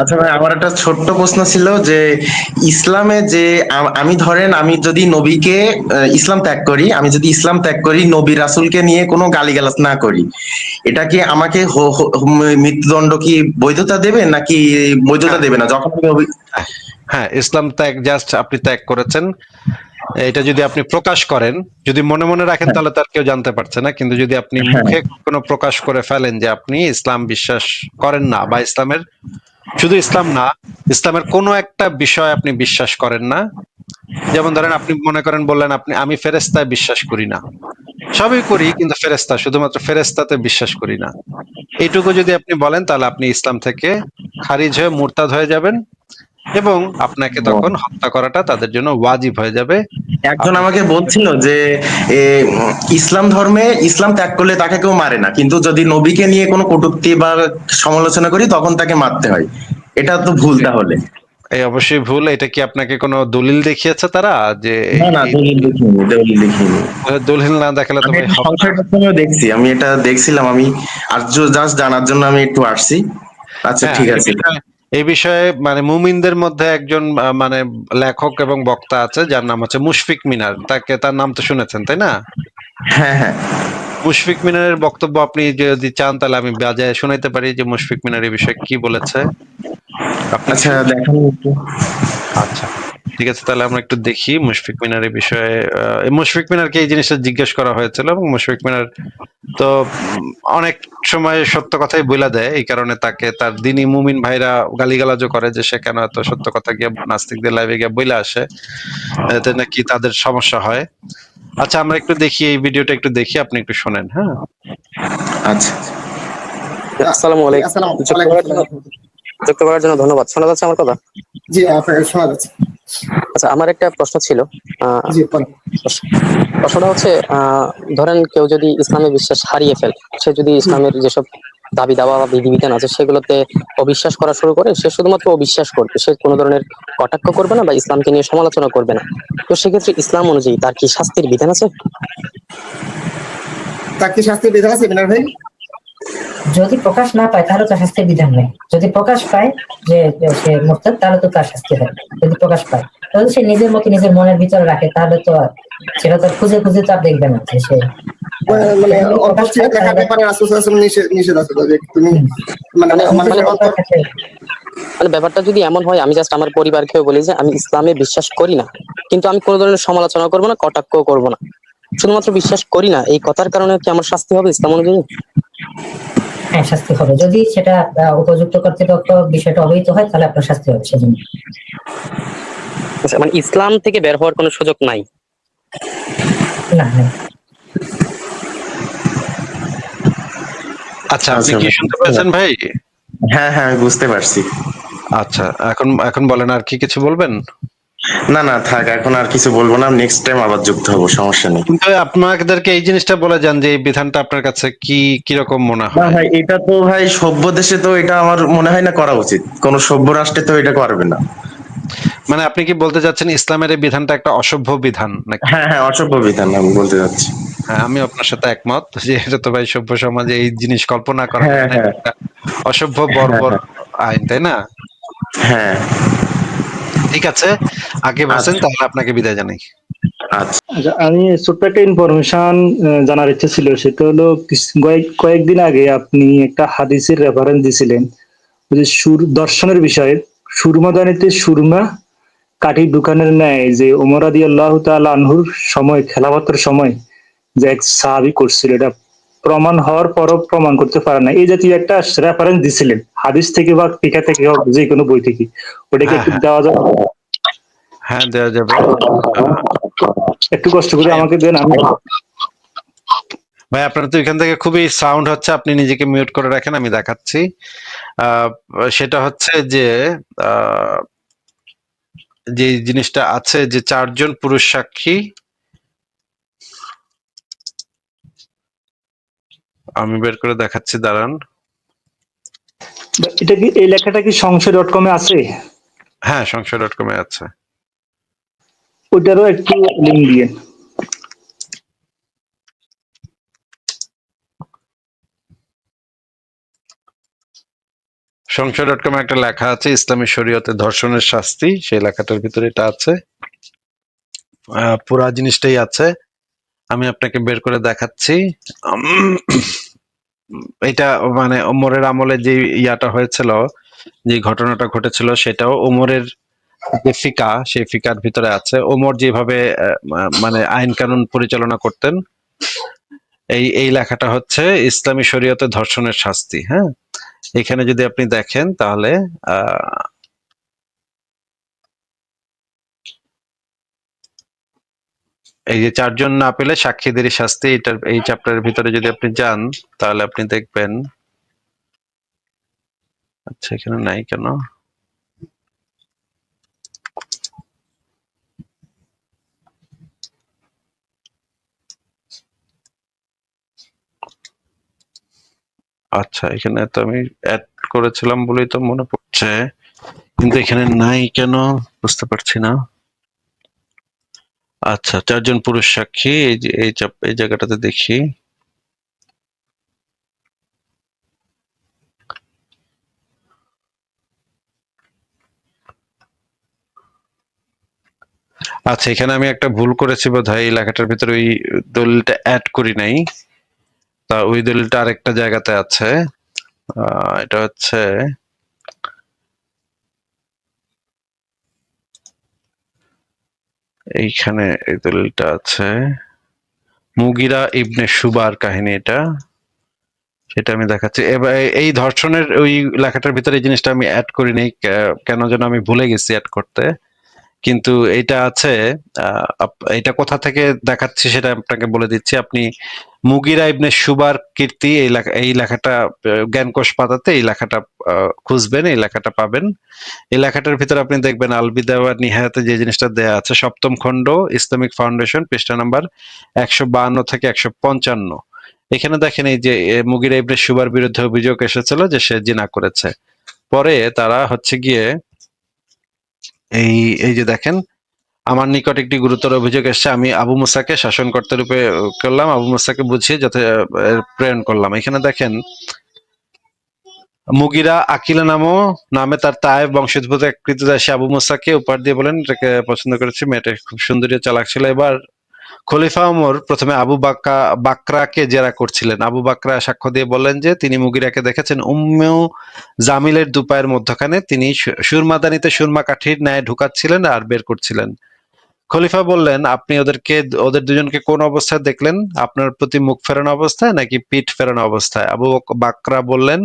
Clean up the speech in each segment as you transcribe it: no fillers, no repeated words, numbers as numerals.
আচ্ছা ভাই, আমার একটা ছোট্ট প্রশ্ন ছিল যে ইসলামে যে আমি ধরেন আমি যদি নবীকে ইসলাম ত্যাগ করি, আমি যদি ইসলাম ত্যাগ করি নবী রাসূলকে নিয়ে কোনো গালিগালাজ না করি, এটা কি আমাকে মৃত্যুদণ্ড কি বৈধতা দেবে নাকি বৈধতা হ্যাঁ, দেবে না যখন আমি হ্যাঁ, হ্যাঁ, ইসলাম ত্যাগ জাস্ট আপনি ত্যাগ করেছেন। এটা যদি আপনি প্রকাশ করেন, যদি মনে মনে রাখেন হ্যাঁ, তাহলে তার কেউ জানতে পারছে না, কিন্তু যদি আপনি হ্যাঁ, মুখে কোনো প্রকাশ করে ফেলেন যে আপনি ইসলাম বিশ্বাস করেন না, বা ইসলামের, শুধু ইসলাম না, ইসলামের কোনো একটা বিষয় আপনি বিশ্বাস করেন না, যেমন ধরেন আপনি মনে করেন বললেন আপনি আমি ফেরেস্তায় বিশ্বাস করি না, সবই করি কিন্তু ফেরেস্তা, শুধুমাত্র ফেরেস্তাতে বিশ্বাস করি না, এইটুকু যদি আপনি বলেন তাহলে আপনি ইসলাম থেকে খারিজ হয়ে মুরতাদ হয়ে যাবেন, এবং আপনাকে ও। তখন হত্যা করাটা তাদের জন্য ওয়াজিব হয়ে যাবে। একজন আপনি আমাকে বলছিল যে এ, ইসলাম ধর্মে ইসলাম ত্যাগ করলে তাকে কেউ মারে না, কিন্তু যদি নবীকে নিয়ে কোনো কটূক্তি বা সমালোচনা করি তখন তাকে মারতে হয়। এটা তো ভুল তাহলে। এই অবশ্যই ভুল। এটা কি আপনাকে কোনো দলিল দেখিয়েছে তারা যে না না, এই দলিল দেখিনি, দলিল দেখিনি। দলিল না দেখালে তো আমি ভাই এটা হবে না। সংশয়টার সময়ও দেখছি, আমি এটা দেখছিলাম, আমি আর জাস্ট জানার জন্য আমি একটু আসছি। আচ্ছা হ্যাঁ, ঠিক এই আছে। বিষয়ে, এই বিষয়ে মানে মুমিনদের মধ্যে একজন মানে লেখক এবং বক্তা আছে যার নাম হচ্ছে মুশফিক মিনার। তার নাম তো শুনেছেন, তাই না? হ্যাঁ হ্যাঁ। মুশফিক মিনারের বক্তব্য আপনি যদি চান তাহলে আমি বাজায় শোনাইতে পারি যে মুশফিক মিনার এই বিষয়ে কি বলেছে। আপনি কি আচ্ছা শুনবেন? দেখেন একটু। আচ্ছা, ঠিক আছে, তাহলে আমরা একটু দেখি মুশফিক মিনার এই বিষয়ে। মুশফিক মিনারকে এই জিনিসটা জিজ্ঞেস করা হয়েছিল, এবং মুশফিক মিনার তো অনেক সময় সত্য কথাই বইলা দেয়, এই কারণে তাকে তার দিনী মুমিন ভাইরা গালিগালাজও করে যে সে কেন এত সত্য কথা গিয়ে নাস্তিকদের লাইভে গিয়ে বইলা আসে, এতে নাকি তাদের সমস্যা হয়। আচ্ছা, আমরা একটু দেখি, এই ভিডিওটা একটু দেখি, আপনি একটু শোনেন, হ্যাঁ? আচ্ছা। আসসালামু আলাইকুম। যুক্ত করার জন্য ধন্যবাদ। শোনা যাচ্ছে আমার কথা? জি, আপনাকে শোনা যাচ্ছে। আচ্ছা, আমার একটা প্রশ্ন ছিল। আহ, জি বলেন। প্রশ্ন- প্রশ্নটা হচ্ছে, ধরেন কেউ যদি ইসলামে বিশ্বাস হারিয়ে ফেলে, সে যদি ইসলামের যেসব দাবি দাওয়া বা বিধিবিধান আছে সেগুলোতে অবিশ্বাস করা শুরু করে, সে শুধুমাত্র অবিশ্বাস করবে, সে কোনো ধরনের কটাক্ষ করবে না বা ইসলামকে নিয়ে সমালোচনা করবে না। তো সেক্ষেত্রে ইসলাম অনুযায়ী তার কি শাস্তির বিধান আছে? তার কি শাস্তির বিধান আছে বিনার ভাই? যদি প্রকাশ না পায় তাহলে তো শাস্তির বিধান নেই। যদি প্রকাশ পায় যে যে সে মুরতাদ, তাহলে তো তার শাস্তি হয়। যদি প্রকাশ পায়, তাহলে সে নিজের মতো নিজের মনের ভিতরে রাখে, তাহলে তো সেটা তো খুঁজে খুঁজে তো আর দেখবে না যে সে মানে যদি প্রকাশ অন্তর্চে পায় লেখার তাহলে ব্যাপারে রাসূল সাল্লাল্লাহু আলাইহি ওয়াসাল্লাম নিষেধ আছে তো যে তুমি হুম, মানে মানে অনুচিত মানুষের মানে কথার ক্ষেত্রে মানে ব্যাপারটা যদি এমন হয়, আমি জাস্ট আমার পরিবারকেও বলি যে আমি ইসলামে বিশ্বাস করি না, কিন্তু আমি কোনো ধরনের সমালোচনা করবো না, কটাক্ষ করবো না, শুধুমাত্র বিশ্বাস করি না, এই কথার কারণে কি আমার শাস্তি হবে ইসলাম অনুযায়ী? হ্যাঁ শাস্তি হবে। যদি সেটা উপযুক্ত কর্তৃপক্ষ বিষয়টা অবহিত হয় তাহলে আপনার শাস্তি হবে সেজন্য। আচ্ছা, মানে ইসলাম থেকে বের হওয়ার কোনো সুযোগ নাই? না না। আচ্ছা, আপনি আচ্ছা কি ভাই, শুনতে পেয়েছেন ভাই? হ্যাঁ হ্যাঁ, আমি বুঝতে পারছি। আচ্ছা, এখন এখন বলেন, আর কি কিছু বলবেন? না না থাক, এখন আর কিছু বলবো না, নেক্সট টাইম আবার যুক্ত হবো, সমস্যা নেই। কিন্তু আপনাদেরকে এই জিনিসটা বলে যান যে এই বিধানটা আপনার কাছে কি কিরকম মনে না হয়? ভাই, এটা তো ভাই সভ্য দেশে তো এটা আমার মনে হয় না করা উচিত, কোন সভ্য রাষ্ট্রে তো এটা করবে না। মানে আপনি কি বলতে চাচ্ছেন ইসলামের এই বিধানটা একটা অসভ্য বিধান নাকি? হ্যাঁ হ্যাঁ, অসভ্য বিধান আমি বলতে চাচ্ছি। হ্যাঁ, আমি আপনার সাথে একমত যে এটা তো ভাই সভ্য সমাজে এই জিনিস কল্পনা করা হ্যাঁ যায় না, হ্যাঁ এটা একটা অসভ্য হ্যাঁ বর্বর হ্যাঁ আইন, তাই না? হ্যাঁ। ঠিক আছে, আগে বসেন, আচ্ছা তাহলে আপনাকে বিদায় জানাই। আচ্ছা। আচ্ছা, আমি ছোট্ট একটা ইনফরমেশন জানার ইচ্ছে ছিল। সেটা হলো কয়েকদিন আগে আপনি একটা হাদিসের রেফারেন্স দিছিলেন, ওই যে দর্শনের বিষয়ে, সুরমাদানিতে সুরমা কাঠি দোকানের ন্যায় যে ওমর রাদিয়াল্লাহু তাআলা আনহুর সময়, খেলাফতের সময় যে এক সাহাবী করছিল, এটা প্রমাণ হওয়ার পরও প্রমাণ করতে পারে না, এই জাতীয় একটা রেফারেন্স দিছিলেন, হাদিস থেকে বা টিকা থেকে হোক, যে কোনো বই থেকে। ওটাকে হ্যাঁ, একটু হ্যাঁ, দেওয়া যাবে? হ্যাঁ, দেওয়া যাবে। আহ, একটু কষ্ট করে ভাই, আমাকে দেন, আমি ভাই, আপনার তো এখান থেকে খুবই সাউন্ড হচ্ছে, আপনি নিজেকে মিউট করে রাখেন, আমি দেখাচ্ছি। আহ, সেটা হচ্ছে যে আহ, যে জিনিসটা আছে যে চারজন পুরুষ সাক্ষী, আমি বের করে দেখাচ্ছি, দাঁড়ান। এটা কি, এই লেখাটা কি সংশয়.com-এ আছে? হ্যাঁ, সংশয়.com-এ আছে। ওইটারও একটু লিঙ্ক দিয়ে। সংশয়.com একটা লেখা আছে ইসলামী শরীয়তে ধর্ষণের শাস্তি, সেই লেখাটার ভিতরে এটা আছে, পুরা জিনিসটাই আছে। আমি আপনাকে বের করে দেখাচ্ছি। উম, এটা মানে ওমরের আমলে যে ইয়াটা হয়েছিল, যে ঘটনাটা ঘটেছিল, সেটাও ওমরের যে ফিকা, সেই ফিকার ভিতরে আছে। ওমর যেভাবে মানে আইন কানুন পরিচালনা করতেন, এই লেখাটা হচ্ছে ইসলামী শরীয়তে ধর্ষণের শাস্তি। হ্যাঁ, এখানে যদি আপনি দেখেন তাহলে এই যে 4 জন না পেলে সাক্ষীদেরই শাস্তি, এটার এই চ্যাপ্টারের ভিতরে যদি আপনি যান তাহলে আপনি দেখবেন। আচ্ছা, এখানে নাই কেন? আচ্ছা, এখানে তো আমি অ্যাড করেছিলাম বলেই তো মনে পড়ছে, কিন্তু এখানে নাই কেন বুঝতে পারছি না। আচ্ছা, 4 জন পুরুষ সাক্ষী, এই যে এই জায়গাটাতে দেখি। আচ্ছা, এখানে আমি একটা ভুল করেছি বোধহয়, এই লেখাটার ভিতরে ওই দলিলটা অ্যাড করি নাই। তা ওই দলিলটা আরেকটা জায়গাতে আছে। এটা হচ্ছে এইখানে, এই দলিলটা আছে মুগিরা ইবনে শুবার কাহিনী, এটা সেটা আমি দেখাচ্ছি। এবার এই ধর্ষণের ওই লেখাটার ভিতরে এই জিনিসটা আমি অ্যাড করি নাই, কেন যেন আমি ভুলে গেছি অ্যাড করতে। কিন্তু এটা আছে। এটা কোথা থেকে দেখাচ্ছি সেটা আপনাকে বলে দিচ্ছি। আপনি মুগিরা ইবনে শুবার কীর্তি এই লেখাটা জ্ঞানকোষ পাতাতে এই লেখাটা খুঁজবেন, এই লেখাটা পাবেন। এই লেখাটার ভিতরে আপনি দেখবেন আল বিদায়া ওয়ান নিহায়াতে যে জিনিসটা দেয়া আছে, 7ম খণ্ড ইসলামিক ফাউন্ডেশন, পৃষ্ঠা নাম্বার 152 থেকে 155। এখানে দেখেন এই যে মুগিরা ইবনে শুবার বিরুদ্ধে অভিযোগ এসেছিল যে সে জিনা করেছে। পরে তারা হচ্ছে গিয়ে এই যে দেখেন, আমার নিকট একটি গুরুতর অভিযোগ এসেছে, আমি আবু মুসাকে শাসনকর্তা রূপে করলাম, আবু মুসাকে বুঝিয়ে যাতে প্রেরণ করলাম। এখানে দেখেন মুগিরা আকিলা নামে তার তায়েব বংশোদ্ভূত এক কৃতদাসী আবু মুসাকে উপহার দিয়ে বলেন, এটাকে পছন্দ করেছি, মেয়েটা খুব সুন্দরী চালাক ছিল। এবার খলিফা ওমর প্রথমে আবু বাকরাকে জেরা করছিলেন। আবু বাকরা সাক্ষ্য দিয়ে বললেন যে তিনি মুগিরাকে দেখেছেন উম্মে জামিলের দুপায়ের মধ্যখানে তিনি সুরমাদানিতে সুরমা কাঠির ন্যায় ঢুকাচ্ছিলেন আর বের করছিলেন। খলিফা বললেন, আপনি ওদের দুজনকে কোন অবস্থায় দেখলেন? আপনার প্রতি মুখ ফেরানো অবস্থায় নাকি পিঠ ফেরানো অবস্থায়? আবু বাকরা বললেন,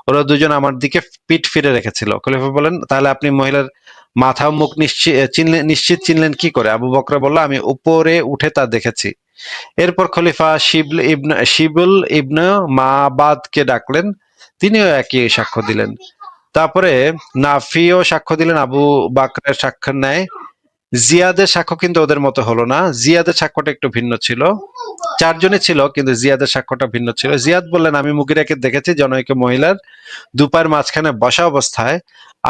ওরা দুজন আমার দিকে পিঠ ফিরে রেখেছিল। খলিফা বললেন, তাহলে আপনি মহিলার মাথা ও মুখ নিশ্চিত চিনলেন কি করে? আবু বকরা বলল, আমি উপরে উঠে তা দেখেছি। এরপর খলিফা শিবুল ইবনে মাবাদকে ডাকলেন, তিনিও একই সাক্ষ্য দিলেন। তারপরে নাফিও সাক্ষ্য দিলেন আবু বাকরের সাক্ষ্যের ন্যায়। জিয়াদের সাক্ষ্য কিন্তু ওদের মতো হলো না, জিয়াদের সাক্ষ্যটা একটু ভিন্ন ছিল। 4 জনই ছিল, কিন্তু জিয়াদের সাক্ষ্যটা ভিন্ন ছিল। জিয়াদ বললেন, আমি মুগিরাকে দেখেছি জনৈক মহিলার দুপায়ের মাঝখানে বসা অবস্থায়।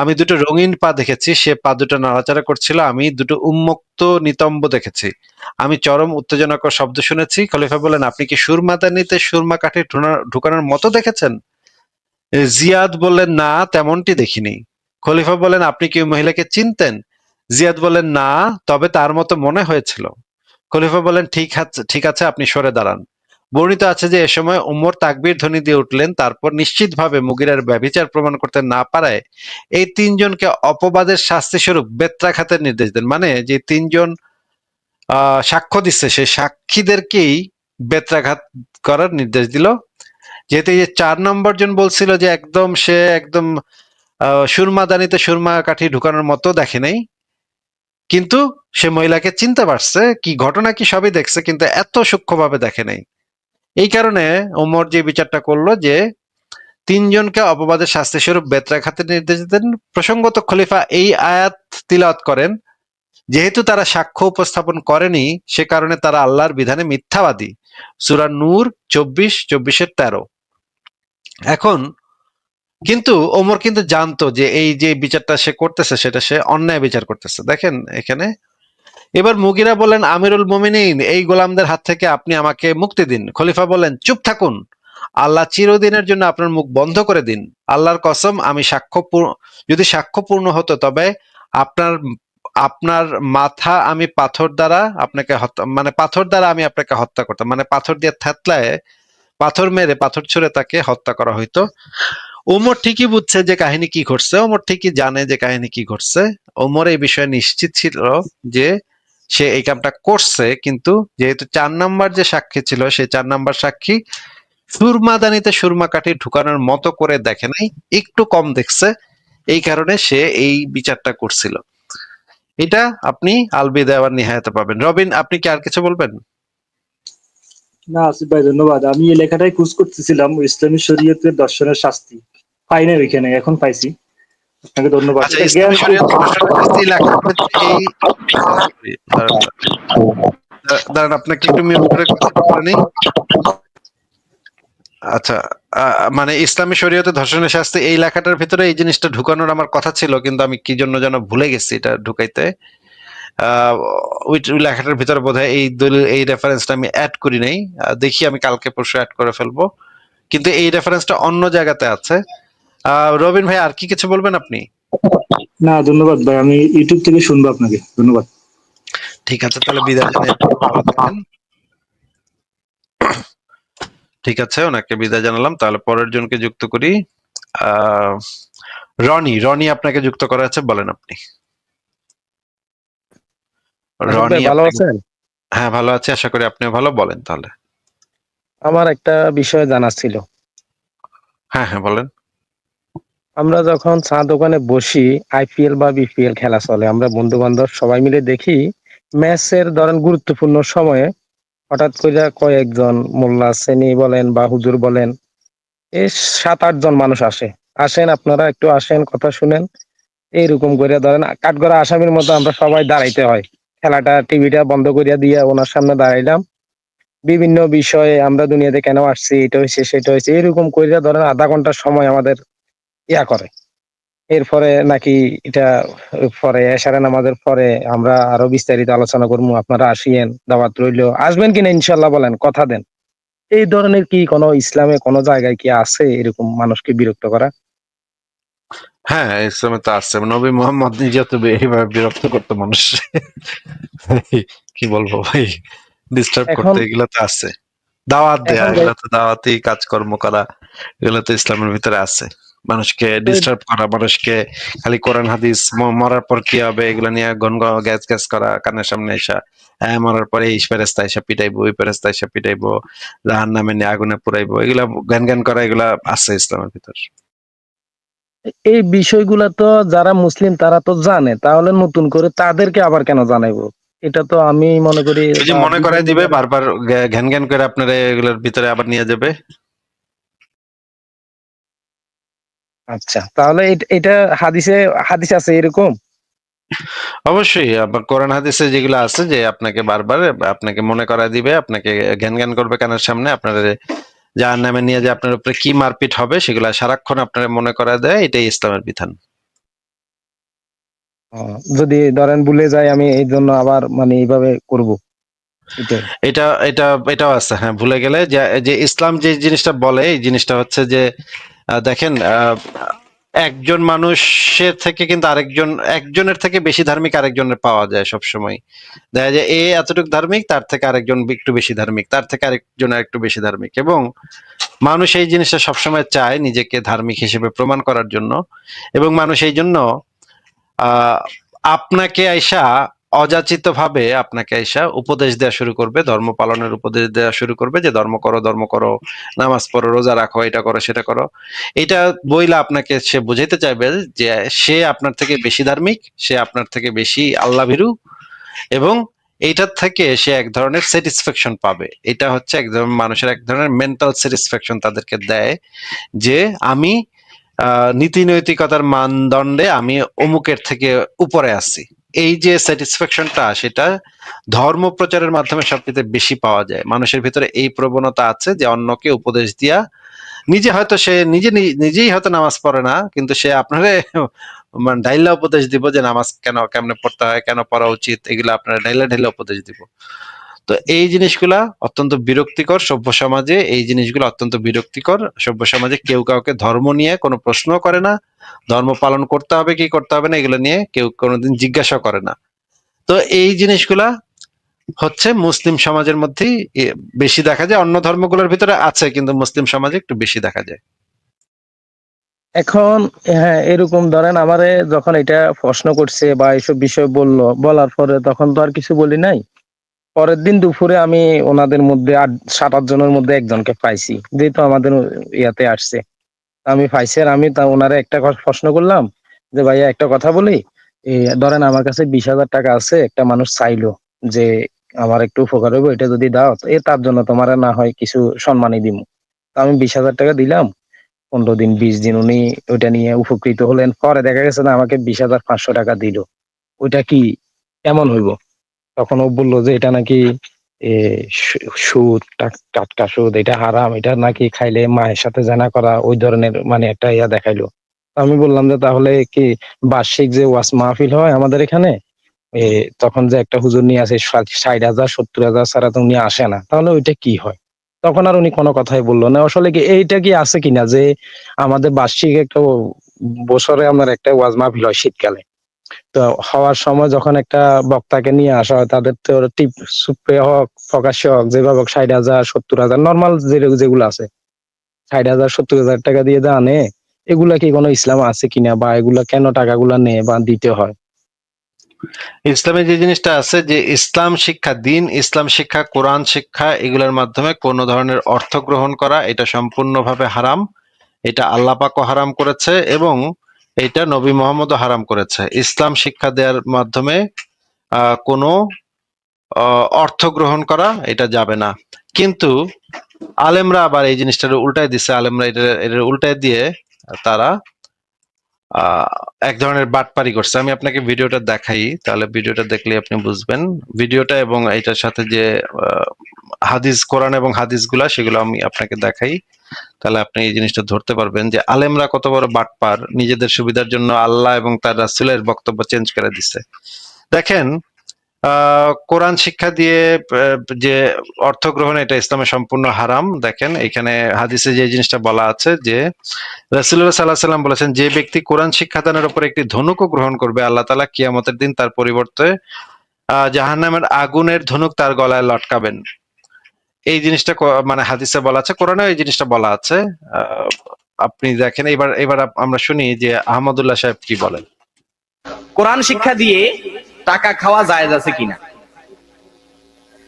আমি দুটো রঙিন পা দেখেছি, সে পা দুটো নাড়াচাড়া করছিল। আমি দুটো উন্মুক্ত নিতম্ব দেখেছি। আমি চরম উত্তেজনাকর শব্দ শুনেছি। খলিফা বললেন, আপনি কি সুরমাদানিতে সুরমা কাঠি ঢুকানোর মতো দেখেছেন? জিয়াদ বললেন, না, তেমনটি দেখিনি। খলিফা বললেন, আপনি কি ওই মহিলাকে চিনতেন? জিয়াদ বললেন, না, তবে তার মতো মনে হয়েছিল। খলিফা বললেন, ঠিক আছে, আপনি সরে দাঁড়ান। বর্ণিত আছে যে এ সময় উমর তাকবীর ধ্বনি দিয়ে উঠলেন, তারপর নিশ্চিতভাবে মুগিরার ব্যভিচার প্রমাণ করতে না পারায় এই 3 জনকে অপবাদের শাস্তি স্বরূপ বেত্রাঘাতের নির্দেশ দেন। মানে যে 3 জন সাক্ষ্য দিচ্ছে, সেই সাক্ষীদেরকেই বেত্রাঘাত করার নির্দেশ দিল। যেহেতু এই যে 4 নম্বর জন বলছিল যে সে একদম সুরমাদানিতে সুরমা কাঠি ঢুকানোর মতো দেখে নাই, কিন্তু সে মহিলাকে চিনতে পারছে, কি ঘটনা কি সবই দেখছে, কিন্তু এত সূক্ষ্মভাবে দেখে নাই। এই কারণে ওমর যে বিচারটা করলো যে 3 জনকে অপবাদের শাস্তি স্বরূপ বেত্রাঘাতের নির্দেশ দেন। প্রসঙ্গত খলিফা এই আয়াত তিলাওয়াত করেন, যেহেতু তারা সাক্ষ্য উপস্থাপন করেনি সে কারণে তারা আল্লাহর বিধানে মিথ্যাবাদী। সূরা নূর 24:13। এখন কিন্তু ওমর কিন্তু জানতো যে এই যে বিচারটা সে করতেছে সেটা সে অন্যায় বিচার করতেছে। দেখেন এখানে, এবার মুগিরা বলেন, আমিরুল মুমিনিন, এই গোলামদের হাত থেকে আপনি আমাকে মুক্তি দিন। খলিফা বলেন, চুপ থাকুন, আল্লাহ চিরদিনের জন্য আপনার মুখ বন্ধ করে দিন, আল্লাহর কসম আমি যদি সাক্ষ্য পূর্ণ হতো তবে আপনার আপনার মাথা আমি পাথর দ্বারা আপনাকে হত্যা, মানে পাথর দ্বারা আমি আপনাকে হত্যা করতাম, মানে পাথর দিয়ে থ্যাতলায়, পাথর মেরে, পাথর ছুঁড়ে তাকে হত্যা করা হইতো। ওমর ঠিকই বুঝছে যে কাহিনী কি ঘটছে, ওমর ঠিকই জানে যে কাহিনী কি ঘটছে। ওমর এই বিষয়ে নিশ্চিত ছিল যে সে এই কামটা করছে, কিন্তু যেহেতু 4 নাম্বার যে সাক্ষী ছিল, সেই 4 নাম্বার সাক্ষী সুরমাদানিতে সুরমা কাঠি ঢুকানোর মতো করে দেখে নাই, একটু কম দেখছে, এই কারণে সে এই বিচারটা করছিল। এটা আপনি আলবিদা আবার নিহায়াতে পাবেন। রবিন, আপনি কি আর কিছু বলবেন? না আসিফ ভাই, ধন্যবাদ। আমি এই লেখাটাই খুঁজ করতেছিলাম, ইসলামী শরীয়তের দর্শনের শাস্তি। পাই না ওইখানে, এখন পাইছি। আপনাকে ধন্যবাদ। আচ্ছা, এটা জ্ঞান ইসলামী শরীয়ত দর্শনের শাস্তি লেখার ক্ষেত্রে এই দাঁড়ান, দাঁড়ান, আপনাকে একটু মিউট করে কথা বলে নিই। আচ্ছা, মানে ইসলামী শরীয়তে ধর্ষণের শাস্তি এই লেখাটার ভিতরে এই জিনিসটা ঢুকানোর আমার কথা ছিল, কিন্তু আমি কি জন্য যেন ভুলে গেছি এটা ঢুকাইতে। ওই লেখাটার ভিতরে বোধহয় এই দলিল, এই রেফারেন্সটা আমি অ্যাড করি নাই। দেখি আমি কালকে পরশু অ্যাড করে ফেলবো, কিন্তু এই রেফারেন্সটা অন্য জায়গাতে আছে। রবিন ভাই, আর কি কিছু বলবেন আপনি? না, ধন্যবাদ ভাই, আমি ইউটিউব থেকে শুনবো আপনাকে। ধন্যবাদ। ঠিক আছে, তাহলে বিদায় জানাই, ভালো থাকেন। ঠিক আছে, ওনাকে বিদায় জানালাম। তাহলে পরের জনকে যুক্ত করি। আহ রনি, আপনাকে যুক্ত করা আছে, বলেন আপনি। আসিফ ভাই রনি, ভালো আপনি? আছেন? হ্যাঁ, ভালো আছি, আশা করি আপনিও ভালো। বলেন তাহলে। আমার একটা বিষয় জানার ছিল। হ্যাঁ হ্যাঁ, বলেন। আমরা যখন চা দোকানে বসি, আইপিএল বা বিপিএল খেলা চলে, আমরা বন্ধু বান্ধব সবাই মিলে দেখি, ম্যাচের ধরেন গুরুত্বপূর্ণ সময়ে হঠাৎ করে কয়েকজন মোল্লা শ্রেণী বলেন বা হুজুর বলেন, এই 7-8 জন মানুষ আসেন আপনারা একটু আসেন, কথা শুনেন, এইরকম করে ধরেন কাঠগড়া আসামির মতো আমরা সবাই দাঁড়াইতে হয়। খেলাটা, টিভিটা বন্ধ করিয়া দিয়ে ওনার সামনে দাঁড়াইলাম, বিভিন্ন বিষয়ে আমরা দুনিয়াতে কেন আসছি, এটা হয়েছে সেটা হয়েছে, এরকম কইরা ধরেন আধা ঘন্টার সময় আমাদের করে। এরপরে নাকি এটা পরে এশারে নামাজের পরে আমরা আরো বিস্তারিত আলোচনা করবো, আপনারা আসিয়েন, দাওয়াত রইলো, আসবেন কিনা ইনশাল্লাহ, বলেন, কথা দেন। এই ধরনের কি কোনো ইসলামে কোনো জায়গায় কি আছে এরকম মানুষকে বিরক্ত করা? হ্যাঁ, ইসলামে তো আসছে, নবী মোহাম্মদ নিজে তো এইভাবে বিরক্ত করতো মানুষ। কি বলবো ভাই, ডিস্টার্ব এখন করতে, এগুলো তো আছে। দাওয়াত দেয়া, এখন এগুলো তো দাওয়াতি কাজকর্ম করা, এগুলো তো ইসলামের ভিতরে আছে। মানুষকে ডিস্টার্ব করা, মানুষকে খালি কোরআন হাদিস, মরার পর কি হবে এগুলা নিয়ে গ্যাস গ্যাস করা, কানের সামনে এসা, হ্যাঁ মরার পরে এই ফেরেস্তা এসে পিটাইবো, ওই ফেরেস্তা এসে পিটাইবো, জাহান্নামে নিয়ে আগুনে পুরাইবো, এগুলা জ্ঞান জ্ঞান করা, এগুলা আছে ইসলামের ভিতর। এই বিষয়গুলা তো যারা মুসলিম তারা তো জানে, তাহলে নতুন করে তাদেরকে আবার কেন জানাইবো? এটা তো আমি মনে করি ওই যে মনে করাই দিবে বারবার, জ্ঞান জ্ঞান করে আপনারা এগুলোর ভিতরে আবার নিয়ে যাবে। আচ্ছা, তাহলে এটা হাদিসে হাদিস আছে এরকম? অবশ্যই, আবার কোরআন হাদিসে যেগুলো আছে যে আপনাকে বারবার আপনাকে মনে করায় দিবে, আপনাকে জ্ঞান জ্ঞান করবে কানের সামনে, আপনার জাহান্নামে নিয়ে যে আপনার উপরে কি মারপিট হবে সেগুলা সারাক্ষণ আপনার মনে করায় দেয়, এটাই ইসলামের বিধান। যদি ধরেন ভুলে যায় আমি, এই জন্য আবার মানে এইভাবে করব, এটাই। এটা এটা এটাও আছে, হ্যাঁ, ভুলে গেলে যে যে ইসলাম যে জিনিসটা বলে, এই জিনিসটা হচ্ছে যে দেখেন, একজন মানুষের থেকে কিন্তু একজনের থেকে বেশি ধার্মিক আরেকজনের পাওয়া যায় সব সময়। দেখা যায় এ এতটুকু ধার্মিক, তার থেকে আরেকজন একটু বেশি ধার্মিক, তার থেকে আরেকজন একটু বেশি ধার্মিক, এবং মানুষ এই জিনিসটা সবসময় চায় নিজেকে ধার্মিক হিসেবে প্রমাণ করার জন্য। এবং মানুষ এই জন্য আহ আপনাকে আইসা, অযাচিত ভাবে আপনাকে আইসা উপদেশ দেওয়া শুরু করবে, ধর্ম পালনের উপদেশ দেওয়া শুরু করবে, যে ধর্ম করো, ধর্ম করো, নামাজ পড়ো, রোজা রাখো, এটা করো, সেটা করো। এটা বইলা আপনাকে সে বুঝাইতে চাইবে যে সে আপনার থেকে বেশি ধার্মিক, সে আপনার থেকে বেশি আল্লাহ ভীরু, এবং এইটার থেকে সে এক ধরনের স্যাটিসফ্যাকশন পাবে। এটা হচ্ছে এক ধরনের মানুষের এক ধরনের মেন্টাল স্যাটিসফ্যাকশন তাদেরকে দেয়, যে আমি নীতি নৈতিকতার মানদণ্ডে আমি অমুকের থেকে উপরে আছি। এই যে স্যাটিসফ্যাকশনটা, সেটা ধর্ম প্রচারের মাধ্যমে সবচেয়ে বেশি পাওয়া যায়। মানুষের ভিতরে এই প্রবণতা আছে যে অন্যকে উপদেশ দিয়া, নিজে হয়তো সে নিজেই হয়তো নামাজ পড়ে না, কিন্তু সে আপনারে মানে ডাইলা উপদেশ দিব যে নামাজ কেমনে পড়তে হয়, কেন পড়া উচিত, এগুলো আপনারা ডাইলা ঢাইলা উপদেশ দিব। তো এই জিনিসগুলা অত্যন্ত বিরক্তিকর সভ্য সমাজে, এই জিনিসগুলো অত্যন্ত বিরক্তিকর সভ্য সমাজে। কেউ কাউকে ধর্ম নিয়ে কোনো প্রশ্ন করে না, ধর্ম পালন করতে হবে কি করতে হবে না এগুলো নিয়ে কেউ কোনোদিন জিজ্ঞাসা করে না। তো এই জিনিসগুলা হচ্ছে মুসলিম সমাজের মধ্যেই বেশি দেখা যায়, অন্য ধর্মগুলোর ভিতরে আছে কিন্তু মুসলিম সমাজে একটু বেশি দেখা যায়। এখন হ্যাঁ, এরকম ধরেন আমারে যখন এটা প্রশ্ন করছে বা এইসব বিষয় বললো, বলার পরে তখন তো আর কিছু বলি নাই। পরের দিন দুপুরে আমি ওনাদের মধ্যে 7-8 জনের মধ্যে একজনকে পাইছি, যেহেতু আমাদের ইয়াতে আসছে। আমি পাইছি আর আমি তা ওনারে একটা প্রশ্ন করলাম যে ভাইয়া একটা কথা বলি, ধরেন আমার কাছে 20,000 টাকা আছে, একটা মানুষ চাইলো যে আমার একটু উপকার হইব, এটা যদি দাও তার জন্য তোমার না হয় কিছু সম্মানই দিব। আমি 20,000 টাকা দিলাম, 15 দিন 20 দিন উনি ওইটা নিয়ে উপকৃত হলেন। পরে দেখা গেছে না আমাকে 20,500 টাকা দিল। ওইটা কি কেমন হইব? তখন ও বললো যে এটা নাকি এ সুদ, টাটকা সুদ, এটা হারাম, এটা নাকি খাইলে মায়ের সাথে জানা করা, ওই ধরনের মানে একটা ইয়া দেখাইলো। আমি বললাম যে তাহলে কি বার্ষিক যে ওয়াজ মাহফিল হয় আমাদের এখানে, এ তখন যে একটা হুজুর নিয়ে আসে 60,000 70,000 ছাড়া তো উনি আসে না, তাহলে ওইটা কি হয়? তখন আর উনি কোনো কথাই বললো না। আসলে কি এইটা কি আছে কিনা যে আমাদের বার্ষিক একটা বছরে আমার একটা ওয়াজ মাহফিল হয় শীতকালে, তো হওয়ার সময় যখন একটা বক্তাকে নিয়ে আসা হয় তাদের তো টিপ সুপে হোক প্রকাশ্যে হোক যেভাবে 60,000 70,000 নর্মাল যেগুলো আছে 60,000 70,000 টাকা দিয়ে যা আনে, এগুলা কি কোনো ইসলাম আছে কিনা বা এগুলা কেন টাকাগুলা নেয় বা দিতে হয়? ইসলামে যে জিনিসটা আছে যে ইসলাম শিক্ষা, দিন ইসলাম শিক্ষা, কোরআন শিক্ষা এগুলোর মাধ্যমে কোনো ধরনের অর্থ গ্রহণ করা এটা সম্পূর্ণভাবে হারাম। এটা আল্লাহ পাকও হারাম করেছে এবং এটা নবী মুহাম্মদও হারাম করেছে। ইসলাম শিক্ষা দেওয়ার মাধ্যমে কোনো অর্থ গ্রহণ করা এটা যাবে না। কিন্তু আলেমরা আবার এই জিনিসটার উল্টায় দিছে, আলেমরা এটা উল্টায় দিয়ে তারা এক ধরনের বাটপারি করছে। আমি আপনাকে ভিডিওটা দেখাই, তাহলে ভিডিওটা দেখলে আপনি বুঝবেন। ভিডিওটা এবং এটার সাথে যে হাদিস, কোরআন এবং হাদিসগুলা সেগুলো আমি আপনাকে দেখাই, তাহলে আপনি এই জিনিসটা ধরতে পারবেন যে আলেমরা কত বড় বাটপার, নিজেদের সুবিধার জন্য আল্লাহ এবং তার রাসূলের বক্তব্য চেঞ্জ করে দিচ্ছে। দেখেন, কোরআন শিক্ষা দিয়ে যে অর্থ গ্রহণ এটা ইসলামে সম্পূর্ণ হারাম। দেখেন এখানে হাদিসে যে জিনিসটা বলা আছে যে রাসূলুল্লাহ সাল্লাল্লাহু আলাইহি ওয়াসাল্লাম বলেছেন, যে ব্যক্তি কোরআন শিক্ষাদানের উপর একটি ধনুকও গ্রহণ করবে, আল্লাহ তাআলা কিয়ামতের দিন তার পরিবর্তে জাহান্নামের আগুনের ধনুক তার গলায় লটকাবেন। এই জিনিসটা মানে হাদিসে বলা আছে, কোরআনে এই জিনিসটা বলা আছে। আপনি দেখেন, এবার আমরা শুনি যে আহমদুল্লাহ সাহেব কি বলেন। কোরআন শিক্ষা দিয়ে টাকা খাওয়া জায়েজ আছে কিনা,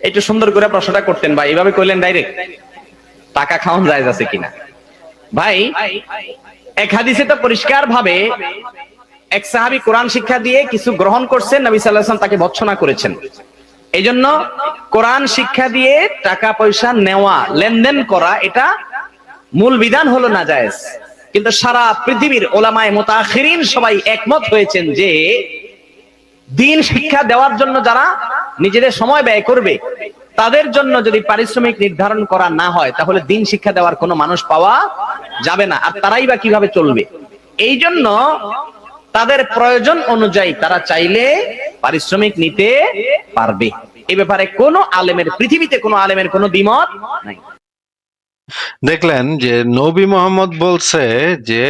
একটু সুন্দর করে প্রশ্নটা করতেন ভাই, এইভাবে কইলেন ডাইরেক্ট টাকা খাওয়ান জায়েজ আছে কিনা। ভাই এক হাদিসে তো পরিষ্কার ভাবে এক সাহাবী কোরআন শিক্ষা দিয়ে কিছু গ্রহণ করছেন, নবী সাল্লাল্লাহু আলাইহি ওয়াসাল্লাম তাকে ভর্ৎসনা করেছেন। এইজন্য কোরআন শিক্ষা দিয়ে টাকা পয়সা নেওয়া, লেনদেন করা, এটা মূল বিধান হলো নাজায়েজ। কিন্তু সারা পৃথিবীর ওলামায়ে মুতাআখিরিন সবাই একমত হয়েছেন যে দিন শিক্ষা দেওয়ার জন্য যারা নিজেদের সময় ব্যয় করবে তাদের জন্য যদি পারিশ্রমিক নির্ধারণ করা না হয় তাহলে দিন শিক্ষা দেওয়ার কোনো মানুষ পাওয়া যাবে না, আর তারাই বা কিভাবে চলবে। এই জন্য তাদের প্রয়োজন অনুযায়ী তারা চাইলে পারিশ্রমিক নিতে পারবে। এই ব্যাপারে কোনো আলেমের, পৃথিবীতে কোনো আলেমের কোনো দ্বিমত নাই। দেখলেন যে নবী মোহাম্মদ বলছে যে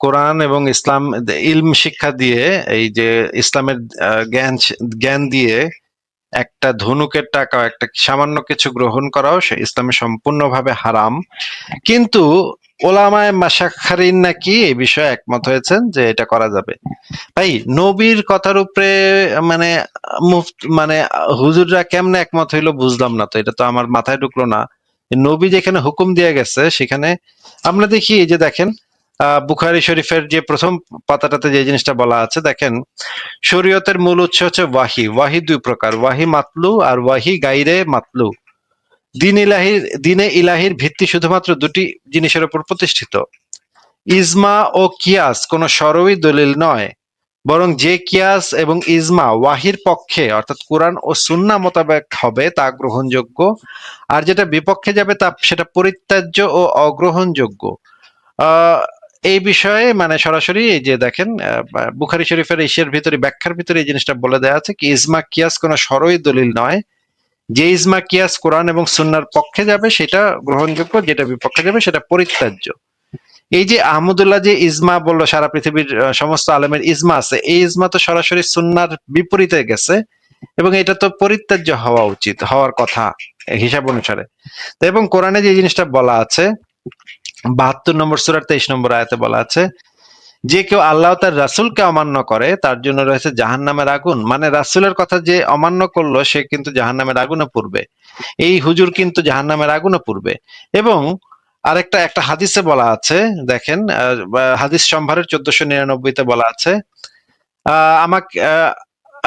কোরআন এবং ইসলাম ইলম শিক্ষা দিয়ে, এই যে ইসলামের জ্ঞান দিয়ে একটা ধনুকের টাকা, একটা সামান্য কিছু গ্রহণ করাও সে ইসলামে সম্পূর্ণভাবে হারাম। কিন্তু ওলামায়ে মাশাইখিন নাকি এই বিষয়ে একমত হয়েছেন যে এটা করা যাবে। ভাই নবীর কথার উপরে মানে মানে হুজুররা কেমনে একমত হইলো বুঝলাম না, তো এটা তো আমার মাথায় ঢুকলো না। নবী যেখানে হুকুম দিয়ে গেছে সেখানে আমরা দেখি, এই যে দেখেন বুখারী শরীফের যে প্রথম পাতাটাতে যে জিনিসটা বলা আছে, দেখেন শরীয়তের মূল উৎস হচ্ছে ওয়াহি। ওয়াহি দুই প্রকার, ওয়াহি মাতলু আর ওয়াহি গাইরে মাতলু। দিনে ইলাহির ভিত্তি শুধুমাত্র দুটি জিনিসের উপর প্রতিষ্ঠিত, ইজমা ও কিয়াস কোন শরঈ দলিল নয়, বরং যে কিয়াস এবং ইজমা ওয়াহির পক্ষে অর্থাৎ কোরআন ও সুন্নাহ মোতাবেক হবে তা গ্রহণযোগ্য, আর যেটা বিপক্ষে যাবে তা সেটা পরিত্যাজ্য ও অগ্রহণযোগ্য। এই বিষয়ে মানে সরাসরি এই যে দেখেন বুখারী শরীফের ইসের ভিতরে, ব্যাখ্যার ভিতরে এই জিনিসটা বলে দেওয়া আছে কি ইজমা কিয়াস কোন শরঈ দলিল নয়, যে ইজমা কিয়াস কোরআন এবং সুন্নাহর পক্ষে যাবে সেটা গ্রহণযোগ্য, যেটা বিপক্ষে যাবে সেটা পরিত্যাজ্য। এই যে আহমদুল্লাহ যে ইজমা বললো সারা পৃথিবীর সমস্ত আলেমের ইজমা আছে, এই ইজমা তো সরাসরি সুন্নাহর বিপরীতে গেছে এবং এটা তো পরিত্যাজ্য হওয়া উচিত, হওয়ার কথা হিসাব অনুসারে। তো এবং কোরআনে যে জিনিসটা বলা আছে 72 নম্বর সূরার 23 নম্বর আয়াতে বলা আছে, যে কেউ আল্লাহ তার রাসূলকে অমান্য করে তার জন্য রয়েছে জাহান্নামের আগুন। মানে রাসূলের কথা যে অমান্য করলো সে কিন্তু জাহান্নামের আগুনে পড়বে, এই হুজুর কিন্তু জাহান্নামের আগুনে পড়বে। এবং আরেকটা একটা হাদিসে বলা আছে, দেখেন হাদিস সম্ভারের 1499-তে বলা আছে, আমাকে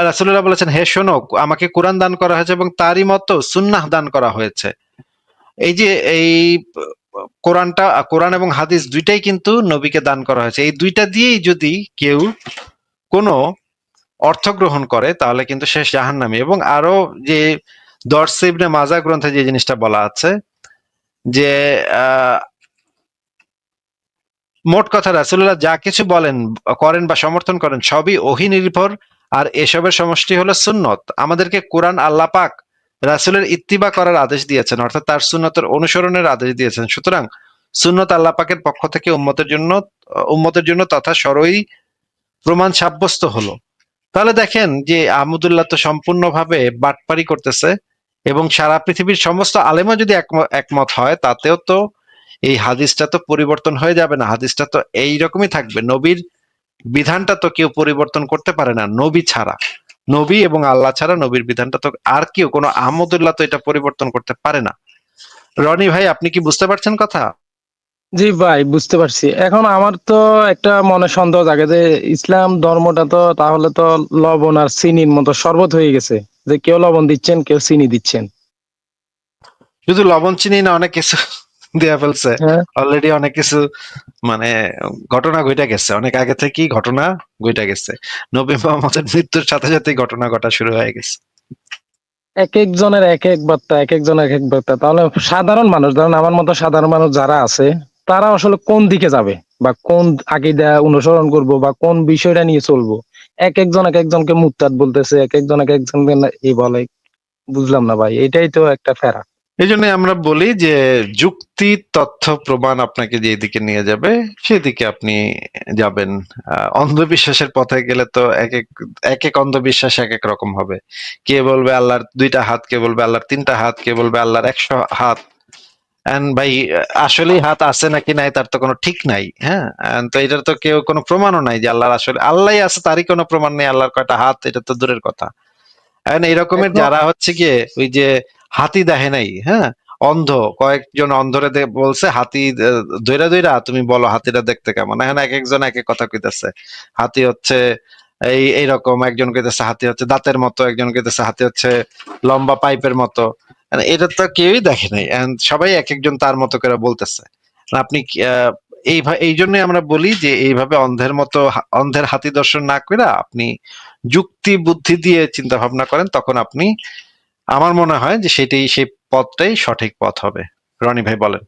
রাসূলুল্লাহ বলেছেন, হে শোনো, আমাকে কোরআন দান করা হয়েছে এবং তারই মতো সুন্নাহ দান করা হয়েছে। এই যে এই কোরআন এবং হাদিস দুইটাই কিন্তু নবীকে দান করা হয়েছে, এই দুইটা দিয়েই যদি কেউ কোনো অর্থ গ্রহণ করে তাহলে কিন্তু সে জাহান্নামী। এবং আরো যে দরস ইবনে মাজা গ্রন্থে যে জিনিসটা বলা আছে যে মোট কথা রাসূলুল্লাহ যা কিছু বলেন, করেন বা সমর্থন করেন সবই ওহী নির্ভর, আর এসবের সমষ্টি হলো সুন্নত। আমাদেরকে কোরআন আল্লাহ পাক রাসূলের ইত্তিবা করার আদেশ দিয়েছেন, অর্থাৎ তার সুন্নতের অনুসরণের আদেশ দিয়েছেন। সুতরাং সুন্নত আল্লাহ পাকের পক্ষ থেকে উম্মতের জন্য তথা সরই প্রমাণ সাব্যস্ত হলো। তাহলে দেখেন যে আহমদুল্লাহ তো সম্পূর্ণভাবে বাটপারি করতেছে, এবং সারা পৃথিবীর সমস্ত আলেমও যদি একমত হয় তাতেও তো এই হাদিসটা তো পরিবর্তন হয়ে যাবে না, হাদিসটা তো এইরকমই থাকবে। নবীর বিধানটা তো কেউ পরিবর্তন করতে পারে না নবী ছাড়া, নবী এবং আল্লাহ ছাড়া নবীর বিধানটা তো আর কেউ, কোনো আহমদুল্লাহ তো এটা পরিবর্তন করতে পারে না। রনি ভাই, আপনি কি বুঝতে পারছেন কথা? জি ভাই, বুঝতে পারছি। এখন আমার তো একটা মনে সন্দেহ জাগে যে ইসলাম ধর্মটা তো তাহলে তো লবণ আর চিনির মতো শরবত হয়ে গেছে, যে কেউ লবণ দিচ্ছেন কেউ চিনি দিচ্ছেন। শুধু লবণ চিনি না, অনেক কিছু দেয়া ফেলছে হ্যাঁ, অলরেডি, অনেক কিছু মানে ঘটনা ঘটে গেছে, অনেক আগে থেকেই ঘটনা ঘটে গেছে। নবী মুহাম্মদের মৃত্যুর সাথে সাথে ঘটনা ঘটা শুরু হয়ে গেছে। এক একজনের এক এক বার্তা, এক একজনের এক এক বার্তা। তাহলে সাধারণ মানুষ, ধরেন আমার মতো সাধারণ মানুষ যারা আছে, তারা আসলে কোন দিকে যাবে বা কোন আকীদা অনুসরণ করব বা কোন বিষয়টা নিয়ে চলবো? এক একজন এক একজনকে মুরতাদ বলতেছে, এক একজন এক একজনকে এই বলে। বুঝলাম না ভাই, এটাই তো একটা ফেরা। এই জন্য আমরা বলি যে যুক্তি, তথ্য, প্রমাণ আপনাকে যেদিকে নিয়ে যাবে সেদিকে আপনি যাবেন। অন্ধবিশ্বাসের পথে গেলে তো এক এক এক এক অন্ধবিশ্বাস এক এক রকম হবে। কে বলবে আল্লাহর 2টা হাত, কে বলবে আল্লাহর 3টা হাত, কে বলবে আল্লাহর 100 হাত। এন্ড ভাই, আসলেই হাত আছে নাকি নাই তার তো কোনো ঠিক নাই। হ্যাঁ, তো এটার তো কেউ কোনো প্রমাণও নাই যে আল্লাহর আসলে আল্লাহই আছে, তারই কোনো প্রমাণ নেই। আল্লাহর কয়টা হাত এটা তো দূরের কথা। এখন এই রকমের এখন যারা হচ্ছে গিয়ে ওই যে হাতি দেখে নাই, হ্যাঁ, অন্ধ কয়েকজন অন্ধরে বলছে হাতি দইরা দইরা তুমি বলো হাতিটা দেখতে কেমন। এখন এক একজন এক এক কথা কইতেছে, হাতি হচ্ছে এইরকম, একজন কইতেছে হাতি হচ্ছে দাঁতের মতো, একজন কইতেছে হাতি হচ্ছে লম্বা পাইপের মতো। এটা তো কেউই দেখে নাই, and সবাই এক একজন তার মতো করে বলতেছে। আপনি এই জন্যই আমরা বলি যে এইভাবে অন্ধের মতো অন্ধের হাতি দর্শন না করে আপনি যুক্তি বুদ্ধি দিয়ে চিন্তা ভাবনা করেন, তখন আপনি, আমার মনে হয় যে সেই পথটাই সঠিক পথ হবে। রনি ভাই বলেন।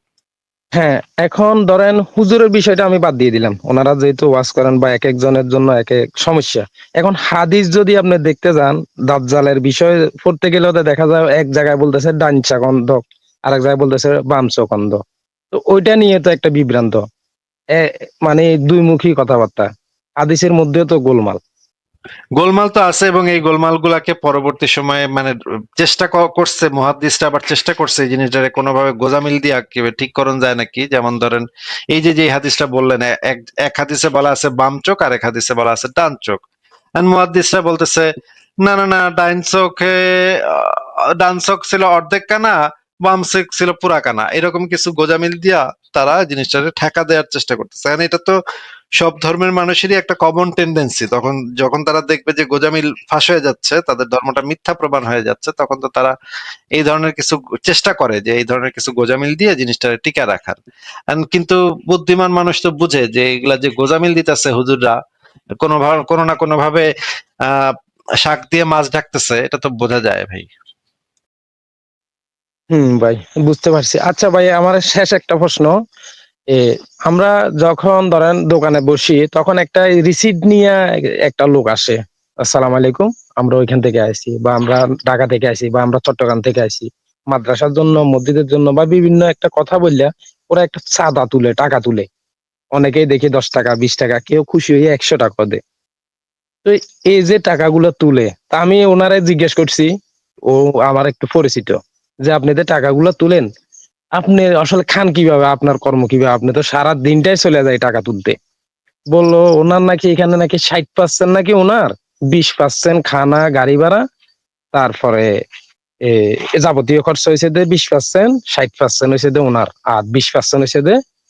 হ্যাঁ, এখন ধরেন হুজুরের বিষয়টা আমি বাদ দিয়ে দিলাম, ওনারা যেহেতু ওয়াজ করেন বা এক একজনের জন্য এক এক সমস্যা। এখন হাদিস যদি আপনি দেখতে যান, দাজ্জালের বিষয় পড়তে গেলে তো দেখা যায় এক জায়গায় বলতেছে ডান চোখ অন্ধ, আরেক জায়গায় বলতেছে বাম চোখ অন্ধ। তো ওইটা নিয়ে তো একটা বিভ্রান্ত, মানে দুইমুখী কথাবার্তা। হাদিসের মধ্যেও তো গোলমাল। গোলমাল তো আছে, এবং এই গোলমাল গুলাকে পরবর্তী সময়ে মানে চেষ্টা করছে মুহাদ্দিসরা, আবার চেষ্টা করছে এই জিনিসটারে কোনোভাবে গোজামিল দিয়ে ঠিক করণ যায় নাকি। যেমন ধরেন এই যে হাদিসটা বললেন, এক হাদিসে বলা আছে বাম চোখ, আর এক হাদিসে বলা আছে ডান চোখ। আর মুহাদ্দিসরা বলতেছে না না না, ডান চোখ ছিল অর্ধেক কানা, বাম চোখ ছিল পুরা কানা, এরকম কিছু গোজামিল দিয়া তারা জিনিসটাকে ঠেকা দেওয়ার চেষ্টা করতেছে। কারণ এটা তো সব ধর্মের মানুষেরই একটা কমন টেন্ডেন্সি। তখন যখন তারা দেখবে যে গোজামিল ফাঁস হয়ে যাচ্ছে, তাদের ধর্মটা মিথ্যা প্রমাণ হয়ে যাচ্ছে, তখন তো তারা এই ধরনের কিছু চেষ্টা করে যে এই ধরনের কিছু গোজামিল দিয়ে জিনিসটা টিকে রাখার। কিন্তু বুদ্ধিমান মানুষ তো বুঝে যে এগুলা যে গোজামিল দিতেছে হুজুররা, কোনো না কোনো ভাবে শাক দিয়ে মাছ ঢাকতেছে, এটা তো বোঝা যায় ভাই। ভাই, বুঝতে পারছি। আচ্ছা ভাই, আমার শেষ একটা প্রশ্ন। এ আমরা যখন ধরেন দোকানে বসি তখন একটা রিসিট নিয়ে একটা লোক আসে, আসসালামু আলাইকুম, আমরা ওইখান থেকে আসি বা আমরা ঢাকা থেকে আসি বা আমরা চট্টগ্রাম থেকে আসি, মাদ্রাসার জন্য মসজিদের জন্য বা বিভিন্ন একটা কথা বললে ওরা একটা চাঁদা তুলে, টাকা তুলে। অনেকেই দেখি 10 টাকা 20 টাকা, কেউ খুশি হয়ে 100 টাকা দেয়। তো এই যে টাকাগুলো তুলে, তা আমি ওনারে জিজ্ঞেস করছি, ও আমার একটু পরিচিত, যে আপনি যে টাকাগুলো তুলেন, আপনি আসলে খান কিভাবে, আপনার কর্ম কিভাবে, আপনি তো সারা দিনটাই চলে যায় টাকা তুলতে। বললো ওনার নাকি এখানে নাকি 60% নাকি ওনার, 20% খানা গাড়ি ভাড়া, তারপরে এ যাবতীয় খরচ হয়েছে যে 20%, 60% হয়েছে যে ওনার, আর 20% হয়েছে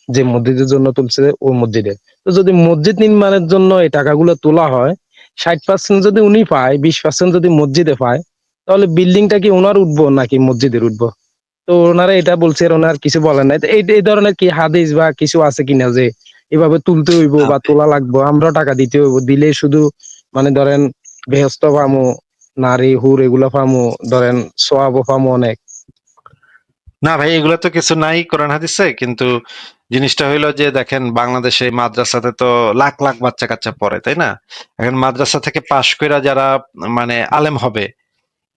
যে মসজিদের জন্য তুলছে ওই মসজিদে। তো যদি মসজিদ নির্মাণের জন্য এই টাকাগুলো তোলা হয়, 60% যদি উনি পায়, 20% যদি মসজিদে পায়, তাহলে বিল্ডিংটা কি ওনার উঠবো নাকি মসজিদের উঠবো? তো ওনারা এটা বলছে, আর ওনার কিছু বলেন নাই। তো এই ধরনের কি হাদিস বা কিছু আছে কিনা যে এভাবে তুলতে হইব বা তোলা লাগবো, আমরাও টাকা দিতে হইব, দিলে শুধু মানে ধরেন বেহেস্ত পামু, নারী হুর এগুলা পামু, ধরেন সোয়াবও পামু অনেক। না ভাই, এগুলো তো কিছু নাই কোরআন হাদিসে, কিন্তু জিনিসটা হইলো যে দেখেন, বাংলাদেশে মাদ্রাসাতে তো লাখ লাখ বাচ্চা কাচ্চা পড়ে, তাই না? এখন মাদ্রাসা থেকে পাশ কইরা যারা মানে আলেম হবে,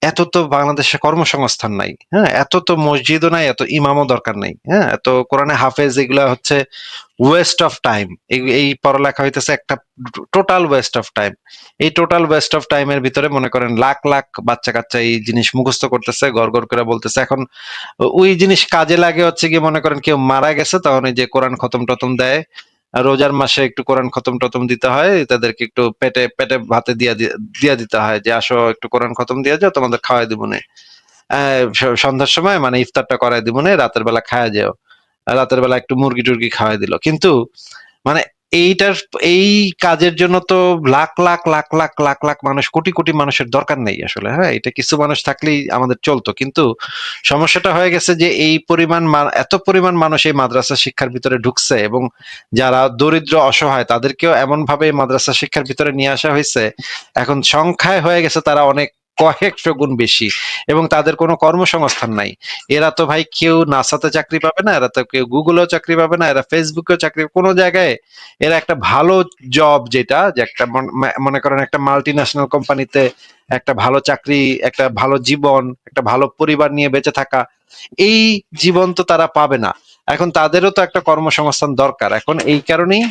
এত তো বাংলাদেশে কর্মসংস্থান নাই। হ্যাঁ, এত তো মসজিদও নাই, এত ইমামও দরকার নাই। হ্যাঁ, এত কোরআনে হাফেজ, এগুলা হচ্ছে ওয়েস্ট অফ টাইম। এই পড়ালেখা হইতেছে একটা টোটাল ওয়েস্ট অফ টাইম। এই টোটাল ওয়েস্ট অফ টাইমের ভিতরে মনে করেন লাখ লাখ বাচ্চা কাচ্চা এই জিনিস মুখস্থ করতেছে, গড় গড় করে বলতেছে। এখন ওই জিনিস কাজে লাগে হচ্ছে কি, মনে করেন কেউ মারা গেছে, তখন এই যে কোরআন খতম টতম দেয়, আর রোজার মাসে একটু কোরআন খতম টতম দিতে হয়, তাদেরকে একটু পেটে পেটে ভাতে দিয়া দিতে হয়, যে আসো একটু কোরআন খতম দিয়ে যাও, তোমাদের খাওয়াই দিব না। সন্ধ্যার সময় মানে ইফতারটা করাই দিব না, রাতের বেলা খাওয়া যাও। রাতের বেলা একটু মুরগি টুরগি খাওয়াই দিল, কিন্তু মানে এইটার এই কাজের জন্য তো লাখ লাখ লাখ লাখ লাখ লাখ মানুষ, কোটি কোটি মানুষের দরকার নেই আসলে। হ্যাঁ, এটা কিছু মানুষ থাকলেই আমাদের চলতো, কিন্তু সমস্যাটা হয়ে গেছে যে এই পরিমাণ এত পরিমাণ মানুষ এই মাদ্রাসা শিক্ষার ভিতরে ঢুকছে, এবং যারা দরিদ্র অসহায় তাদেরকেও এমন ভাবে মাদ্রাসা শিক্ষার ভিতরে নিয়ে আসা হয়েছে, এখন সংখ্যায় হয়ে গেছে তারা অনেক কয়েকশো গুণ বেশি, এবং তাদের কোনো কর্মসংস্থান নাই। এরা তো ভাই কেউ নাসাতে চাকরি পাবে না, এরা তো কেউ গুগলেও চাকরি পাবে না, এরা ফেসবুকেও চাকরি, কোনো জায়গায় এরা একটা ভালো জব, যেটা যে একটা মনে করেন একটা মাল্টি ন্যাশনাল কোম্পানিতে একটা ভালো চাকরি, একটা ভালো জীবন, একটা ভালো পরিবার নিয়ে বেঁচে থাকা, এই জীবন তো তারা পাবে না। এখন তাদেরও তো একটা কর্মসংস্থান দরকার। এখন এই কারণেই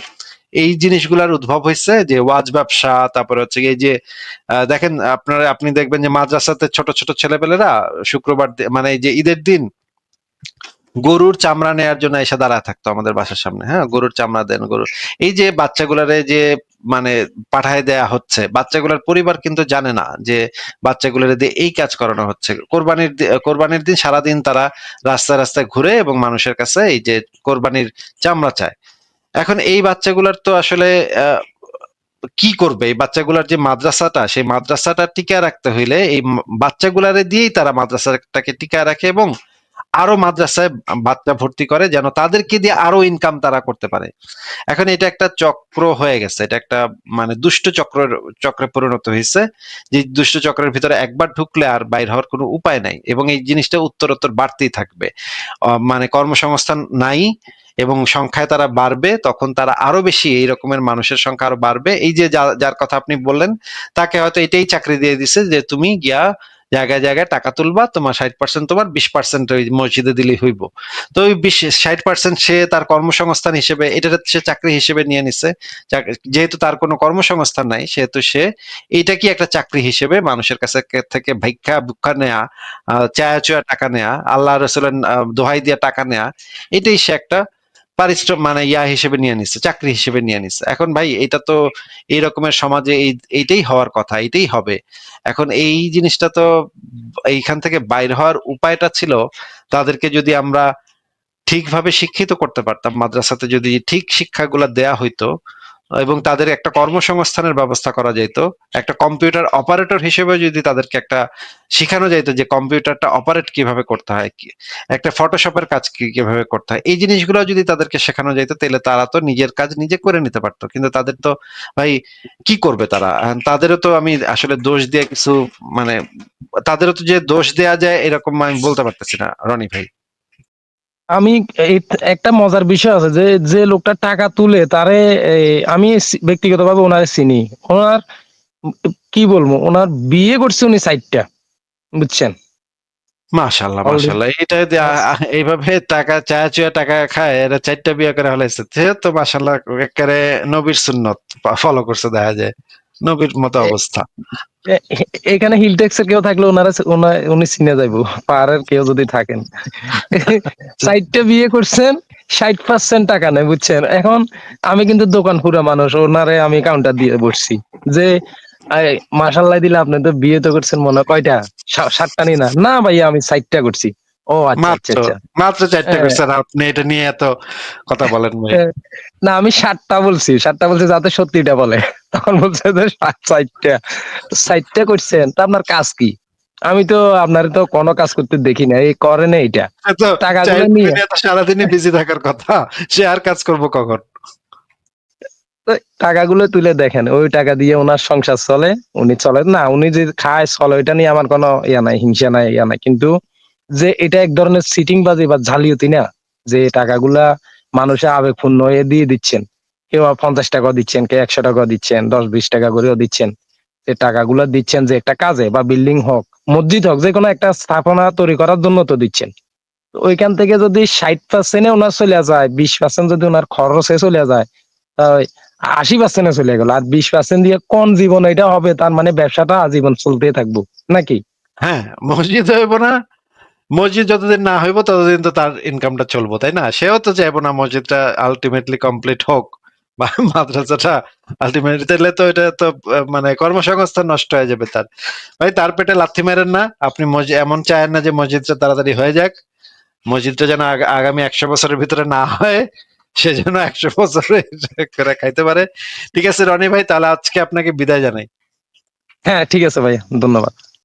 এই জিনিসগুলার উদ্ভব হয়েছে, যে ওয়াজ ব্যবসা, তারপরে হচ্ছে এই যে দেখেন আপনি দেখবেন যে মাদ্রাসাতে ছোট ছোট ছেলেপেলেরা শুক্রবার মানে এই যে ঈদের দিন গরুর চামড়া নেয়ার জন্য এসে দাঁড়ায় থাকতো আমাদের বাসার সামনে। হ্যাঁ, গরুর চামড়া দেন, গরুর। এই যে বাচ্চাগুলারে যে মানে পাঠায় দেয়া হচ্ছে, বাচ্চাগুলার পরিবার কিন্তু জানে না যে বাচ্চাগুলোর দিয়ে এই কাজ করানো হচ্ছে। কোরবানির দিন সারাদিন তারা রাস্তায় রাস্তায় ঘুরে এবং মানুষের কাছে এই যে কোরবানির চামড়া চায়। এখন এই বাচ্চাগুলার তো আসলে কি করবে? এই বাচ্চাগুলার যে মাদ্রাসাটা, সেই মাদ্রাসাটা টিকায় রাখতে হইলে এই বাচ্চাগুলারে দিয়েই তারা মাদ্রাসাটাকে টিকায় রাখে, এবং আরো মাদ্রাসায় বাচ্চা ভর্তি করে, যেন তাদেরকে দিয়ে আরো ইনকাম তারা করতে পারে। এখন এটা একটা চক্র হয়ে গেছে, এটা একটা মানে দুষ্ট চক্রে পরিণত হয়েছে, যে দুষ্ট চক্রের ভিতরে একবার ঢুকলে আর বাইর হওয়ার কোনো উপায় নাই, এবং এই জিনিসটা উত্তরোত্তর বাড়তেই থাকবে। মানে কর্মসংস্থান নাই, এবং সংখ্যায় তারা বাড়বে, তখন তারা আরো বেশি, এই রকমের মানুষের সংখ্যা আরো বাড়বে। এই যে যার কথা আপনি বললেন, তাকে হয়তো এটাই চাকরি দিয়ে দিছে যে তুমি গিয়া জায়গায় জায়গায় টাকা তুলবা, তোমার 60% তোমার, 20% ওই মসজিদে দিলেই হইব। তো ওই 60% সে তার কর্মসংস্থান হিসেবে, এটা সে চাকরি হিসেবে নিয়ে নিছে। যেহেতু তার কোনো কর্মসংস্থান নাই, সেহেতু সে এইটা কি একটা চাকরি হিসেবে মানুষের কাছে থেকে ভিক্ষা নেয়া, চায়া চুয়া টাকা নেয়া, আল্লাহ রসুলের দোহাই দিয়া টাকা নেয়া, এটাই সে একটা পারিশ্রম মানে হিসেবে নিয়ে নিচ্ছে, চাকরি হিসেবে নিয়ে নিচ্ছে। এখন ভাই এটা তো এই রকমের সমাজে এইটাই হওয়ার কথা, এইটাই হবে। এখন এই জিনিসটা তো এইখান থেকে বাইর হওয়ার উপায়টা ছিল, তাদেরকে যদি আমরা ঠিকভাবে শিক্ষিত করতে পারতাম, মাদ্রাসাতে যদি ঠিক শিক্ষাগুলা দেয়া হইতো, এবং তাদের একটা কর্মসংস্থানের ব্যবস্থা করা যেত, একটা কম্পিউটার অপারেটর হিসেবে যদি তাদেরকে একটা শিখানো যেত যে কম্পিউটারটা অপারেট কিভাবে করতে হয়, একটা ফটোশপের কাজ কিভাবে করতে হয়, এই জিনিসগুলো যদি তাদেরকে শেখানো যেত, তাহলে তারা তো নিজের কাজ নিজে করে নিতে পারতো। কিন্তু তাদের তো ভাই কি করবে তারা? তাদেরও তো আমি আসলে দোষ দিয়ে কিছু মানে, তাদেরও তো যে দোষ দেয়া যায় এরকম আমি বলতে পারতেছি না রনি ভাই। আমি একটা মজার বিষয় আছে, যে যে লোকটা টাকা তুলে তারে আমি ব্যক্তিগতভাবে ওনারে চিনি। ওনার কি বলবো, ওনার বিয়ে করছে উনি 4টা, বুঝছেন? মাশাআল্লাহ Already- মাশাআল্লাহ, এটা যদি এইভাবে টাকা চায়া চুয়া টাকা খায়, এরা 4টা বিয়ে করে হলাইছে, সে তো মাশাআল্লাহ একেবারে নবীর সুন্নত ফলো করছে, দেখা যায় নবীর মতো এ- অবস্থা। এখানে হিলটেক্স এর কেউ থাকলে উনি চিনে যাইবো, পাহাড়ের কেউ যদি থাকেন। 4টা বিয়ে করছেন, 60% টাকা নেই, বুঝছেন? এখন আমি কিন্তু দোকান পুরা মানুষ, ওনারে আমি কাউন্টার দিয়ে বসছি যে মাসাল্লাহ দিলে আপনি তো বিয়ে তো করছেন মনে হয় কয়টা, 7টা নি না? না ভাইয়া আমি 4টা করছি। ও আচ্ছা আচ্ছা মাত্র আচ্ছা। মাত্র 4টা হ্যাঁ, করছেন, আপনি এটা নিয়ে এত কথা বলেন ভাই। হ্যাঁ। না আমি 7টা বলছি, 7টা বলছি যাতে সত্যিটা বলে। তখন বলছে যে 4টা, 4টা করছেন তা আপনার কাজ কি? আমি তো আপনার তো কোনো কাজ করতে দেখি না, এই করেন এইটা তো টাকাগুলো চাইল্ড নিয়ে। নিয়ে তো সারাদিনই বিজি থাকার কথা, সে আর কাজ করবো কখন? তো টাকাগুলো তুলে দেখেন, ওই টাকা দিয়ে ওনার সংসার চলে, উনি চলে না, উনি যে খায় চলে, ওইটা নিয়ে আমার কোনো ইয়া নাই, হিংসা নাই, ইয়া নাই। কিন্তু যে এটা এক ধরনের চিটিং বাজি বা জালিয়াতি না, যে টাকাগুলা মানুষের আবেগপূর্ণ হয়ে দিয়ে দিচ্ছেন, কেউ 50 টাকা দিচ্ছেন, কেউ 100 টাকা দিচ্ছেন, 10-20 টাকা করেও দিচ্ছেন, যে টাকাগুলো দিচ্ছেন যে একটা কাজে বা বিল্ডিং হোক, মসজিদ হোক, যে কোনো একটা স্থাপনা তৈরি করার জন্য তো দিচ্ছেন। তো ওইখান থেকে যদি 60% ওনার চলে যায়, 20% যদি ওনার খরচে চলে যায়, তাই 80% চলে গেল, আর 20% দিয়ে কোন জীবন এটা হবে? তার মানে ব্যবসাটা আজীবন চলতেই থাকবো নাকি? হ্যাঁ, মসজিদ হইব না, মসজিদ যতদিন না হইব ততদিন তো তার ইনকামটা চলবো, তাই না? সেও তো চাইবো না মসজিদটা আলটিমেটলি কমপ্লিট হোক, বা মাদ্রাসাটা আলটিমেটলি, তাহলে তো এটা তো মানে কর্মসংস্থান নষ্ট হয়ে যাবে তার। ভাই তার পেটে লাথি মেরেন না, আপনি এমন চায়েন না যে মসজিদটা তাড়াতাড়ি হয়ে যাক, মসজিদটা যেন আগামী 100 বছরের ভিতরে না হয়, সে যেন 100 বছরে করে খাইতে পারে। ঠিক আছে রনি ভাই, তাহলে আজকে আপনাকে বিদায় জানাই। হ্যাঁ ঠিক আছে ভাই, ধন্যবাদ।